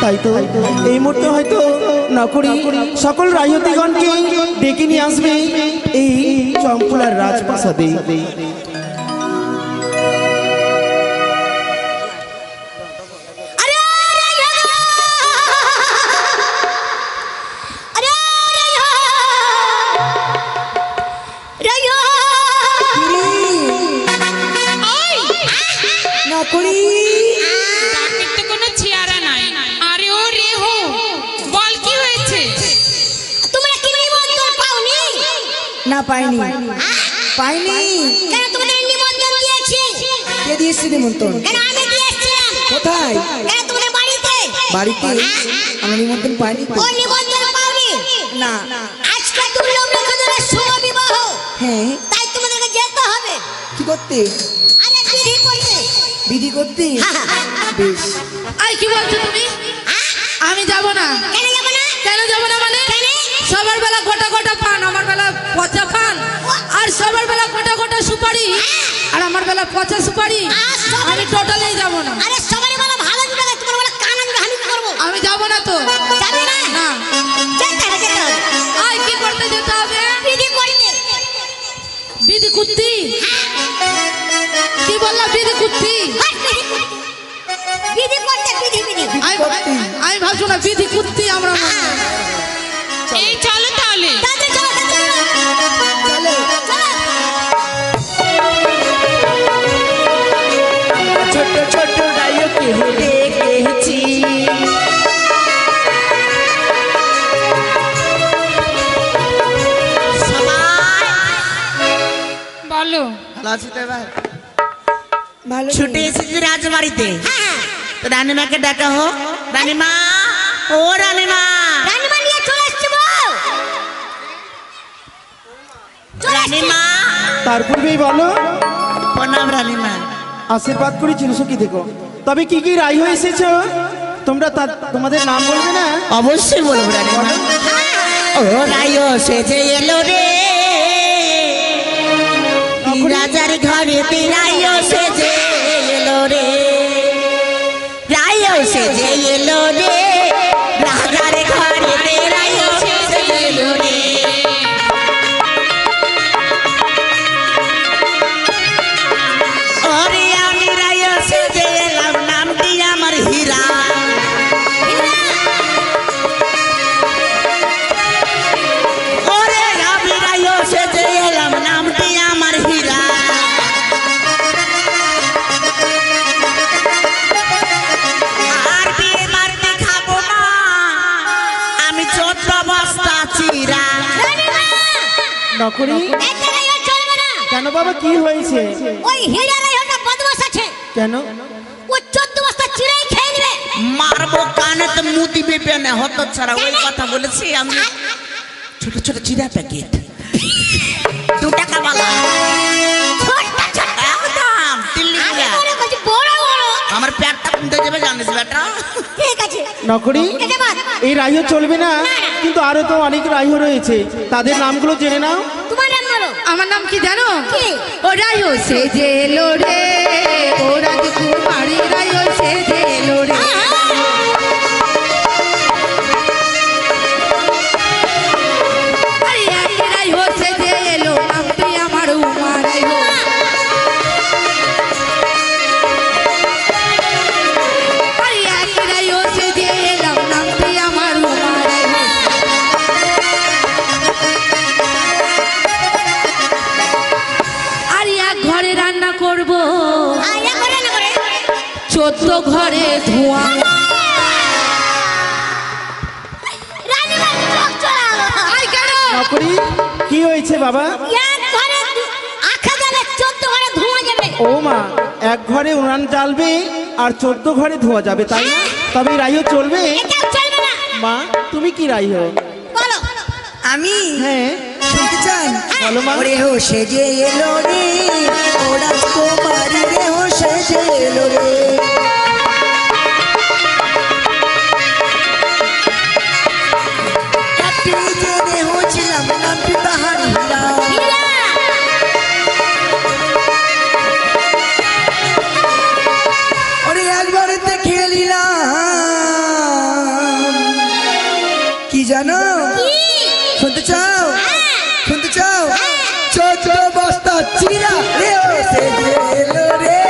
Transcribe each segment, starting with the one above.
তাই তো এই মুহূর্তে হয়তো নকরি সকল রায়তিগণকে ডেকে নিয়ে আসবে এই চম্পলার রাজপ্রাসাদে। না পাইনি পাইনি কেন তোমাদের নিমন্ত্রণ দিয়েছি? কে দিয়েছে নিমন্ত্রণ? কেন আমি দিয়েছিলাম। কোথায়? কেন তোমাদের বাড়িতে? বাড়িতে আমি নিমন্ত্রণ পাইনি তো। ওই নিমন্ত্রণ পাওনি? না। আজকে দুর্লভ রেখাদের শুভ বিবাহ। হ্যাঁ। তাই তোমাদেরকে যেতে হবে। কি করতে? আরে বিধি করতে। বিধি করতে? বেশ। আই কি বলছো তুমি? আমি যাব না। কেন যাব না? কেন যাব না মানে? সবার বেলা গোটা গোটা পান, আমার বেলা পচা পান, আর সবার বেলা গোটা গোটা সুপারি, আর আমার বেলা পচা সুপারি। আমি টোটালেই যাব না। আরে সবারই বেলা ভালো জুড়ে গেছে, তোমার বেলা কান আমি হানি করব। আমি যাব না তো। যাবে না? না। যেতে হবে, যেতে হবে। আই কি করতে যেতে হবে? বিধি করতে। বিধি কুত্তি? কি বললা বিধি কুত্তি? বিধি করতে, বিধি বিধি। আমি ভাবছো না বিধি কুত্তি আমরা এই চলো তাহলে। ছোট ছোট রায়কে ডেকেছি বলো। ভালো ছুটে এসেছি রাজবাড়িতে। রানীমাকে ডাকা হোক। রানীমা, ও রানীমা। রানীমা নিয়ে চলে আসছে বউ। রানীমা। তার পূর্বেই বলো প্রণাম রানীমা। আশীর্বাদ করি চিরসুখী দেখো। তবে কি কি রায় হয়ে এসেছো তোমরা? তোমাদের নাম বলবে না? অবশ্যই বলবো রানীমা। ও রায়ো সেজে এলো রে রাজার ঘরেতে। রায়ো সেজে এলো রে, রায়ো সেজে এলো রে রাজার ঘরেতে। রায়ো সেজে এলো রে। ওরে আমি রায়ো সেজে এলাম, নামটি আমার হীরা। ওরে আমি রায়ো সেজে এলাম, নামটি আমার হীরা। আর বিয়ে বাড়িতে খাবো না আমি, ছোট বস্তা চিরা। নকরি একটা রাইও চলবে না। কেন বাবা, কি হয়েছে? ওই হীরা রাইওটা বদমাশ আছে। কেন? ও 14 বস্তা চিড়াই খেয়ে নেবে। মারবো কানেতে মুতি বেপে না হতো ছাড়া। ওই কথা বলেছি আমি। ছোট ছোট চিরা প্যাকেট 2 টাকা বালা। ছোট্ট ছোট্ট। একদম দিল্লি আমি গুলা। মনে করছি বড় বড়। আমার পেটটা কমতে যাবে জানিস বেটা। ঠিক আছে। নকরি এটা বাদ। এই রায়ও চলবে না, কিন্তু আরো তো অনেক রায় রয়েছে, তাদের নামগুলো জেনে নাও। তোমার নাম বলো। আমার নাম কি জানো? কি? ওরাই সে যে এলো রে, ও রাজকুমারী রাই সে যে এলো রে। আরে এক রাই সে যে এলো, নামটি আমার উমা রাই হো। আরে এক রাই সে যে এলাম, নামটি আমার উমা রাই হো। আর এক ঘরে রান্না করব, আয়া করে না করে। 14 ঘরে ধোঁয়া। রানীমা চোখ চড়াও। I can? নকরি কি হয়েছে বাবা? এক ঘরে আখা যাবে, 14 ঘরে ধোঁয়া যাবে। ও মা, এক ঘরে উনান জ্বালবে আর 14 ঘরে ধোয়া যাবে, তাই না? তবে এই রায়ও চলবে? এটা চলবে না। মা তুমি কি রায় হো? বলো। আমি হ্যাঁ শুনতে চাই। বলো মা। ওরে হো সেজে এলো রে, ও রাজকুমারী রে হো সেজে এলো রে। একটি যে দেহ ছিলাম, নামটি তাহার হীরা। ওরে একবারে দেখে নিলাম শুনতে চাও শুনতে চাও ছোট বস্তা চিরা রে ও সেজে এলো রে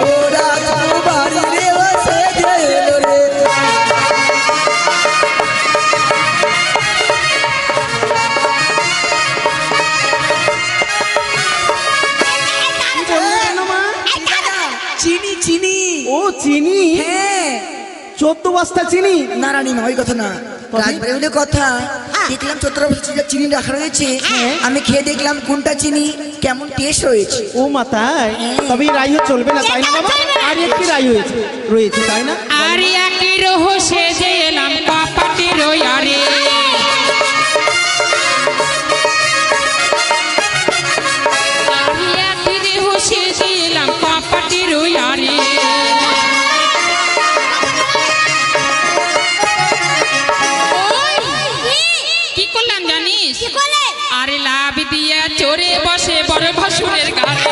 ও রাজকুমারী রে ও সেজে এলো রে চিনি চিনি ও চিনি, হ্যাঁ 14 বস্তা চিনি। না রানী না ওই কথা না রাজবাড়ি কথা দেখলাম 14 বস্তা চিনি রাখা রয়েছে আমি খেয়ে দেখলাম কোনটা চিনি কেমন টেস্ট রয়েছে ও মাতায়, তবে এই রাইও চলবে না তাই না বাবা? আর একটি রাই রয়েছে তাই না? আর একই রহো সেজে এলাম কপাটি রয়ারে আর একই রহো সেজে এলাম কপাটি রয়ারে কি করলাম জানিস? আরে লাভ দিয়া চোরে বসে বড় ভাসুরের ঘাড়ে।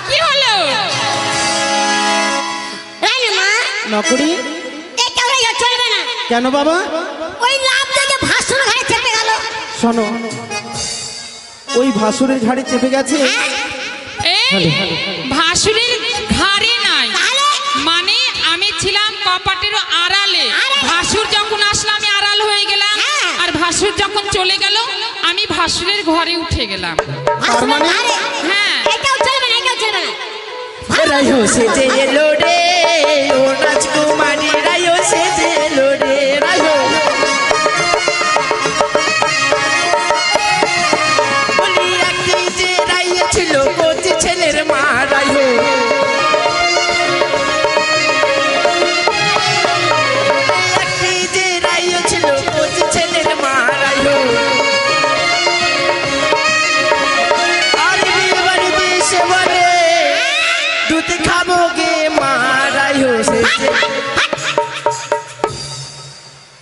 কি হলো? নকরি চলবে না। কেন বাবা? ওই লাভ থেকে ভাসুর ঘাড়ে চেপে গেল। শোনো, ওই ভাসুরের ঘাড়ে চেপে গেছে। এই ভাসুরের ঘাড়ে নাই, মানে আমি ছিলাম কপাটের আড়ালে। ভাসুর যখন আসলো আমি আড়াল হয়ে গেলাম, আর ভাসুর যখন চলে গেল আমি ভাসুরের ঘরে উঠে গেলাম। তার মানে হ্যাঁ, এটাও চলবে না, এটাও চলবে না। রাইও সেজে এলো রে ও রাজকুমারী রাইও সেজে এলো রে রাইও বলি একদিন যে রাইও ছিল কচি ছেলের মা রাইও একদিন যে রাইও ছিল কচি ছেলের মা রাইও আর বিয়ে বাড়িতে এসে বলে দুধ খাবো গে মারাই হোসেছে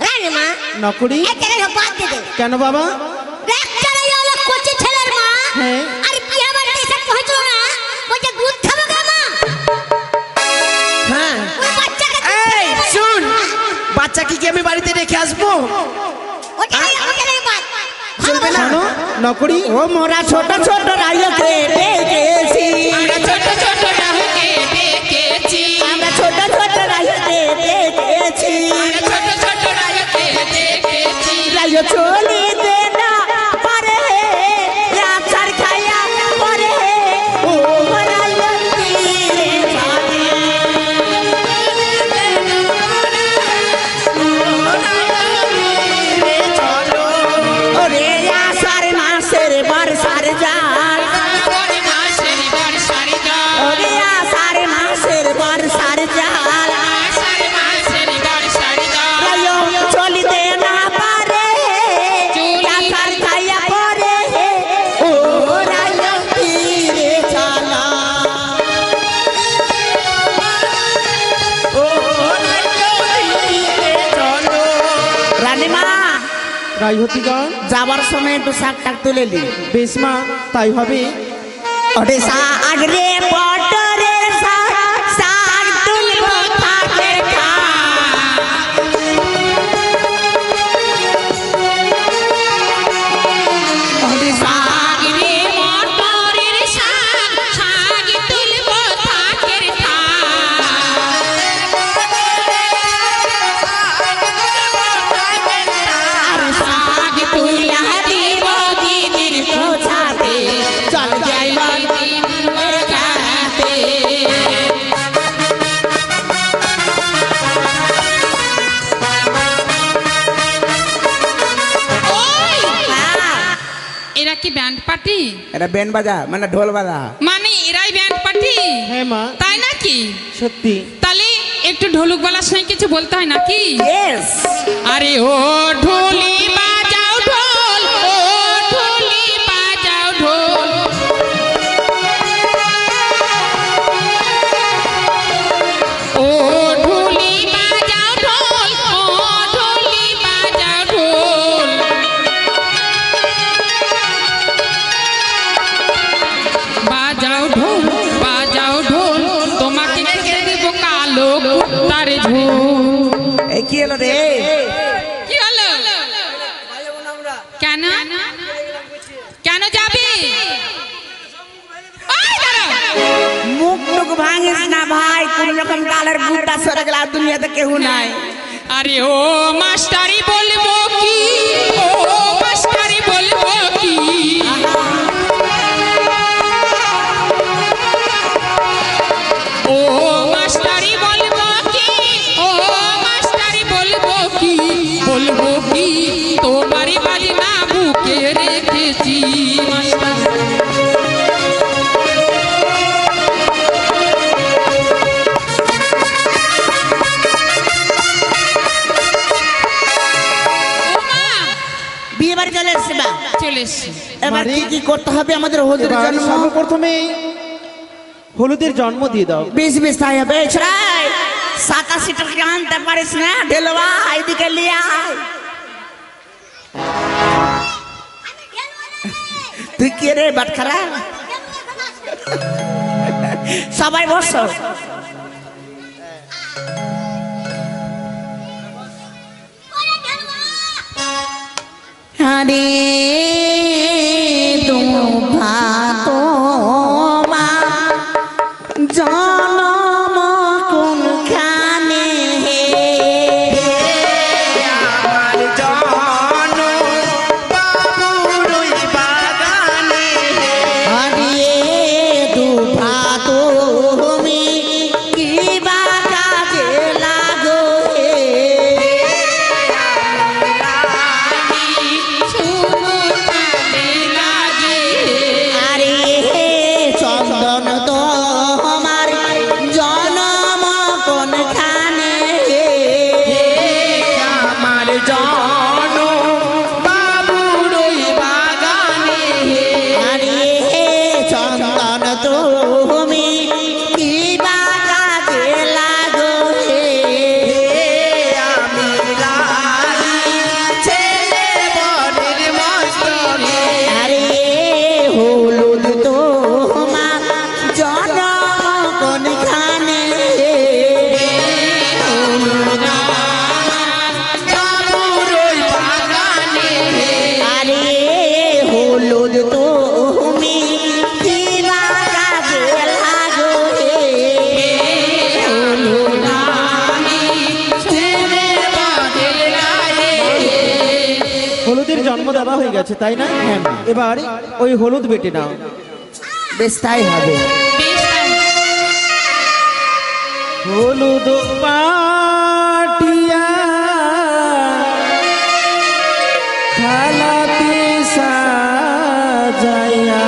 রানীমা, নকরি এটা রেখে বাদ দে দে। কেন বাবা? একটা রইল হলো কচি ছেলের মা। হ্যাঁ। আর বিয়ে বাড়িতে এসে পৌঁছলো না, বলছে দুধ খাবো গো মা। হ্যাঁ ওই বাচ্চাকে এই শুন বাচ্চাকে কি আমি বাড়িতে রেখে আসবো ওটা রেখে বাদ। চলবে না শোনো নকরি, ও মোরা ছোট ছোট রাইয়াকে দেখেছি আমরা ছোট ছোট রাহুকে দেখেছি, আমরা ছোট ছোট রাইয়াকে দেখেছি আমরা ছোট ছোট রাহুকে দেখেছি। রাইয়া চলিতে না পারে আচার খাইয়া পরে ও রাইয়া তীরে যাবে চলো ওরে আষাঢ় মাসের বর্ষার জাল ওরে মাসের বর্ষার জল, ওরে আষাঢ় মাসের বর্ষার জাল আষাঢ় মাসের বর্ষার জল। রাইয়া চলিতে না পারে আচার খাইয়া পরে ও রাইয়া তীরে চলো ও রাইয়া তীরে চলো রানীমা রাইহতিগণ যাবার সময় একটু শাক টাক তুলে নি বেশ মা, তাই হবে। ওরে শাক রে পটরে শাক তুলব থাকে ওরে শাক রে মটরের শাক, শাক তুলব থাকের আর শাক তুলা দিব দিদির পোছাতে চল যাইবা দিদির কাছে এরা কি ব্যান্ড পার্টি? এটা ব্যান্ড বাজা মানে ঢোল বাজা মানে এরাই ব্যান্ড পার্টি? হ্যাঁ মা, তাই নাকি? সত্যি। তাহলে একটু ঢোলক গলার সঙ্গে কিছু বলতে হয় নাকি? ইয়েস আরে ও ঢোলি বাজাও ঢোল, ও ঢোলি বাজাও ঢোল। ও ঢোলি বাজাও ঢোল, ও ঢোলি বাজাও ঢোল। বাজাও ঢোল, বাজাও ঢোল, তোমাকে খেতে দেবো কালো কুত্তার ঝোল। এই কি হলো রে? কি হলো? কেন কেন যাবি? ওই দাঁড়া। মুখ টুক ভাঙিস না ভাই, কোন রকম গালের গুড়টা সরে গেল, আর দুনিয়াতে কেউ নাই। আরে ও মাস্টারি বলবো কি, ও মাস্টারি বলবো কি, ও মাস্টারি বলবো কি, ও মাস্টারি বলবো কি, বলবো কি তোমারই বাড়ি না বুকে রেখেছি মাস্টার। বিয়ে বাড়ি চলে এসছে বা, চলে এসছি। এবার কি কি করতে হবে আমাদের হলুদের এবার জন্য? সর্বপ্রথমে হলুদের জন্ম দিয়ে দাও। বেশ বেশ তাই হবে। ছড়াই 87 টাকা আনতে পারিস না, ঢেলবা এইদিকে লিয়ে আয়। তুই কে রে বাটখারা? সবাই বসো। আরে দুভা তোমা জনম কোনখানে হে, আমার জন বাবুরই বাগানে। আরে দুভা তুমি কি বা কাজে লাগো হে, আরে চন্দন তোমার জনম কোনখানে হে, আমার জন বাবুরই বাগানে। আরে চন্দন তুমি কি বা কাজে লাগো হে, আমি রানী ছেলে বনের মস্তরে। আরে হলুদ তোমার জনম কোনখানে হে, বাবুরই বাগানে। আরে হলুদ তুমি কি বা কাজে লাগো হে, হলুদ ছেলে বনের গায়ে। হলুদের জন্ম দেওয়া হয়ে গেছে তাই না? এবার ওই হলুদ বেটে নাও। বেশ তাই হবে। হলুদ পাটিয়া থালাতে সাজাইয়া,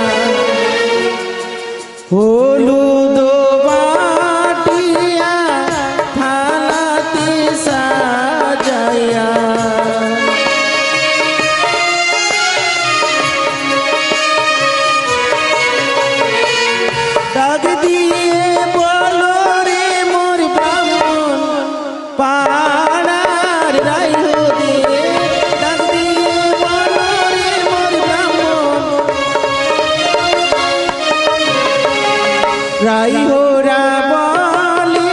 হলুদ পাটিয়া থালাতে সাজাইয়া, ডাক দিয়ে বলো রে মোর ব্রাহ্মণ পাড়ার রাইহদে, ডাক দিয়ে বলো রে মোর ব্রাহ্মণ রাইহরা বলি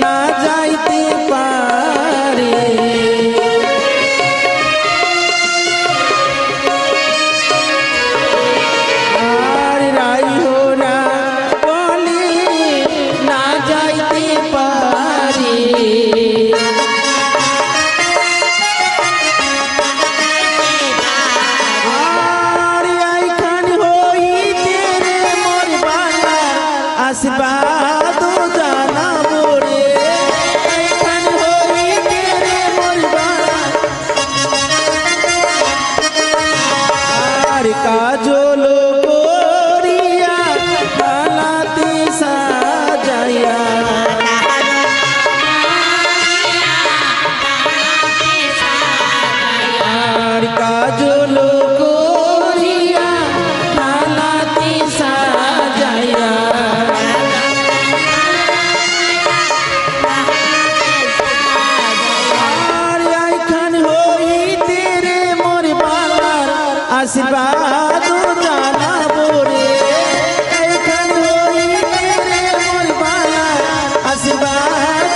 না যাইতে পারে। আর রাইহরা বলি না যাইতে পারে। আর এইখান হইতে রে মোর বালা আশীর্বাদ জানাবো রে, এইখান হইতে রে মোর বালা আর কাজল করিয়া থালাতে সাজাইয়া, আর কাজল করিয়া থালাতে সাজাইয়া, আর এইখান হইতে রে মোর বালার আশীর্বাদ জানাবো রে, এইখান হইতে রে মোর বালার আশীর্বাদ।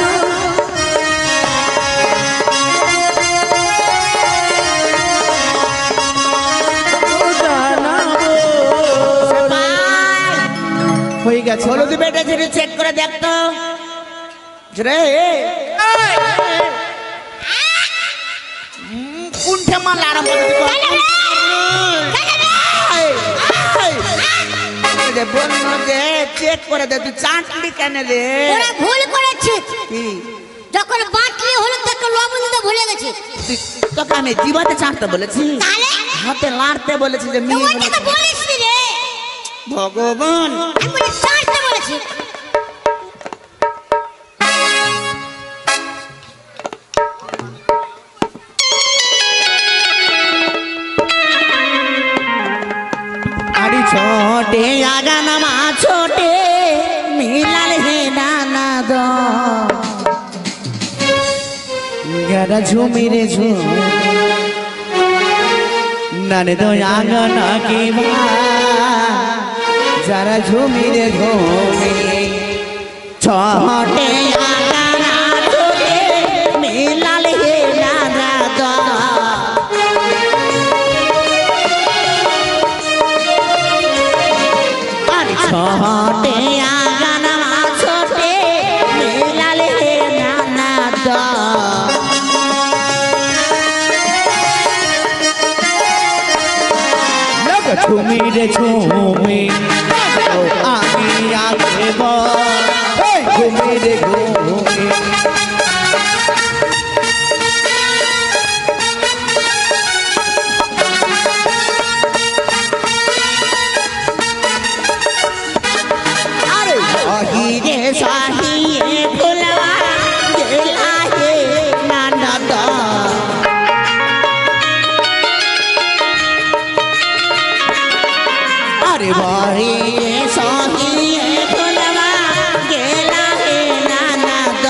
হয়ে গেছে। হলুদ বেটেছে চেক করে দেখতো রে কোনটা মাল আরম্ভ বললো যে চেক করে দে তুই চাটলি কেন রে ওরা ভুল করেছে কি যখন বাটলি হলুদ দেখে লবণ দিতে ভুলে গেছে তোকে আমি জিভাতে চাটতে বলেছি তাহলে হাতে লাড়তে বলেছি যে তো মেয়ে ওইটা তো বলিস নি রে ভগবান আমি বলে চাটতে বলেছি আরে ছোটে আগা নামা ছোটে মিলাল হে নানা দ গেরা ঝুমি রে ঝুমি নানে তো আগা না কি যারা ঝুমি রে ঝুমি ছোটে আগা না ছোটে মিলাল হে নানা দ ছোটে আগা নামা ছোটে মিলাল হে নানা দ ঝুমি রে ঝুমি আমি আগে ঘুমি রে ঘুমি রে সাহিয়ে ফুলवा गेला हे नाना द अरे बाही साहिए फुलवा गेला हे नाना द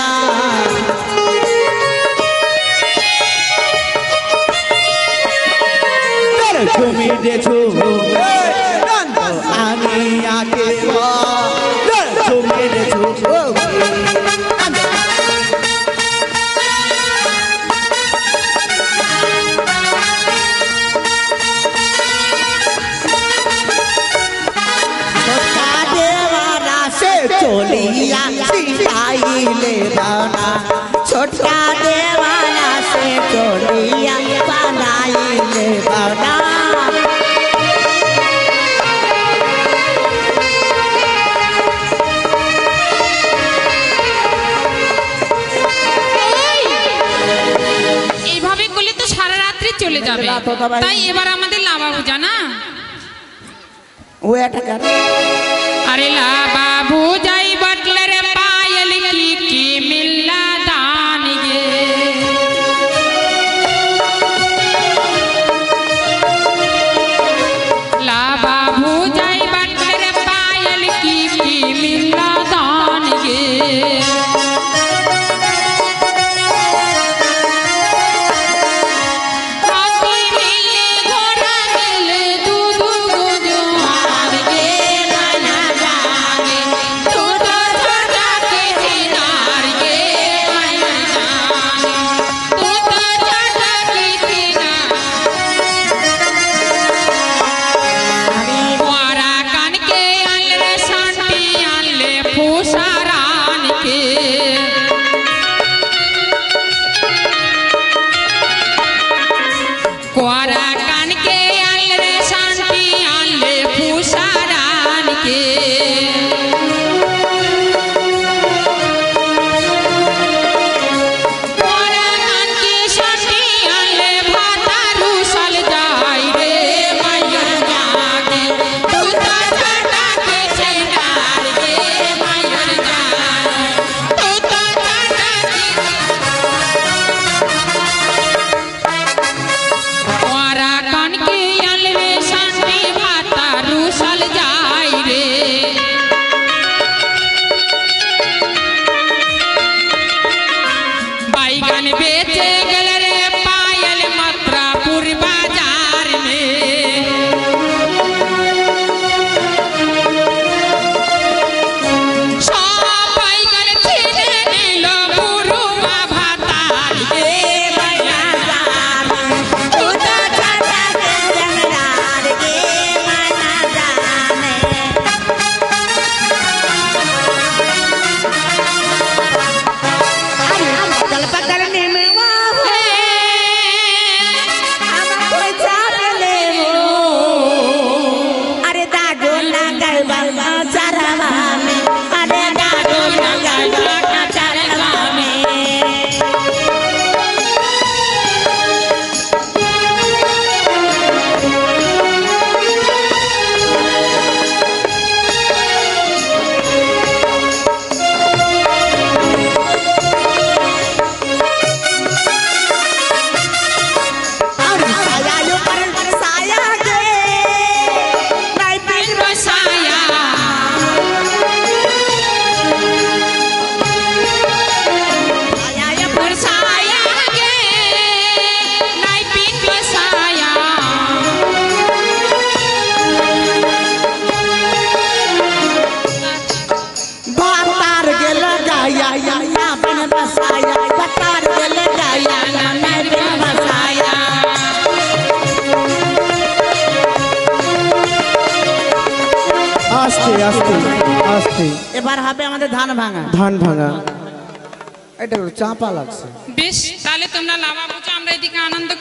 ঝুমি রে ঝুমি আমি আগে ঝুমি রে ঝুমি छोटा देवारा से चोलिया सिखाइले दाना छोटा देवारा से चोलिया बनाइले दाना এইভাবে করলে তো সারা রাত্রি চলে যাবে তাই এবার আমাদের লাবাবু জানা वो ऐसा कर अरे लाबाबू जाई बटलर पायल की मिल्ला दान गे लाबाबू जाई बटलर पायल की मिल्ला दान गे हाथी मिले घोड़ा मिले दूध जुआर गे नाना जागे तू तो छोटा के चिनार गे नाना जागे तू तो छोटा के चिनार वारा कान के आले शांति आले फूसारान के আস্তে আস্তে আস্তে এবার হবে আমাদের ধান ভাঙা। ধান ভাঙা। এটা চাপা লাগছে। বেশ, তাহলে তোমরা লাভা বুঝো, আমরা এদিকে আনন্দ